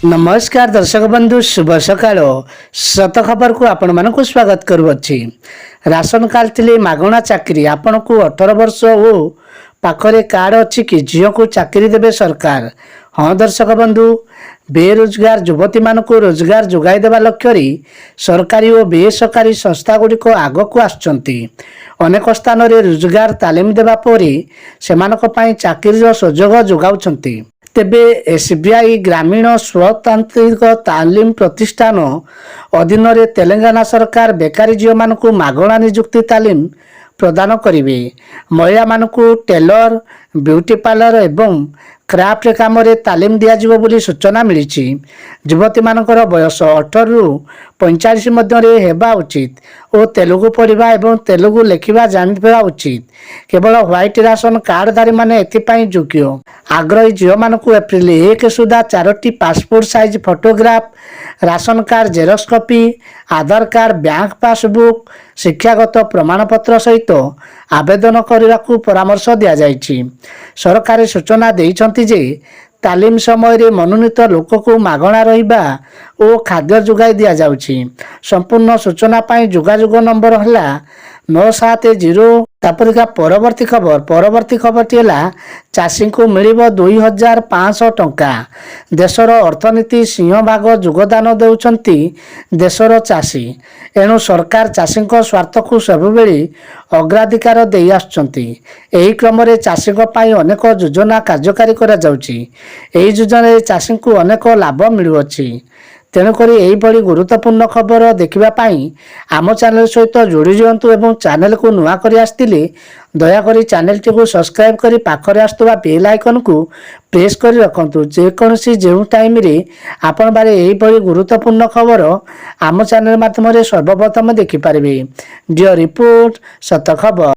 नमस्कार दर्शक बंधु शुभ सकाळ सत खबर को आपण मानक स्वागत करुवछि। राशन कार्ड थिले मागणा चाकरी आपण को 18 वर्ष हो पाखरे कार्ड अछि कि झियो को चाकरी देबे सरकार। हाँ दर्शक बंधु, बेरोजगार युवती मानक रोजगार जोगाई देवा लक्ष्य सरकारी और बेसरकारी संस्था गुड़िक आग को आसुचंती। अनेक स्थान रे रोजगार तालीम देवा परे सेमानक पई चाकरीर सुजोग जोगाउछंती। तेबे एसबीआई ग्रामीण स्वतांत्रिक तालीम प्रतिष्ठान अधीन रे तेलंगाना सरकार बेकारी झील मानक मागणा निजुक्ति तालीम प्रदान करिवे। महिला मानक टेलर, ब्यूटी पार्लर एवं क्राफ्ट काम रे तालीम दिया जिवो बोली सूचना मिली। युवती मानकर बयस 18 रु 45 मध्य हेबा उचित और तेलुगु पढ़ा एवं तेलुगु लेखिबा जानिबा उचित। केवल व्हाइट राशन कार्डधारी माने एथिपाई योग्य। आग्रही झील मानक एप्रिल 1 सुधा 4टी passport size photograph, ration card xerox copy, Aadhaar card, bank passbook, शिक्षागत प्रमाणपत्र सहित आवेदन करने को परामर्श दिया जाइछि। सरकारी सूचना देइछंती जे तालीम समय रे मनोनीत लोक को मागणा रहिबा और खाद्य जोगाई दिया जाउछि। संपूर्ण सूचना पाई जोगाजोग नंबर हला 970। तापरिका परवर्ती खबर टीला चाषी को मिलिबो 2500 टंका। देशर अर्थनीति सिंहभाग योगदान देउछंती देशर चाषी। एणु सरकार चाषी स्वार्थ को सबुबेले अग्राधिकार दे आछंती। एही क्रम रे चाषी पई अनेक योजना कार्यकारी करा जाउछि। एही योजना चाषी को अनेक लाभ मिलुअछि। तेणुक यही गुरुत्वपूर्ण खबर देखिबाई आम चैनल सहित जोड़ी दिंतु एवं चैनल को नुआ कर आसते दयाकोरी चैनल टी को सब्सक्राइब कर पाखरे आसुवा बेल आइकन को प्रेस कर रखु। जेकोसी जो टाइम रे आपण बारे यही गुरुत्वपूर्ण खबर आम चैनल माध्यम सर्वप्रथम देखिपारे। डियर रिपोर्ट सत खबर।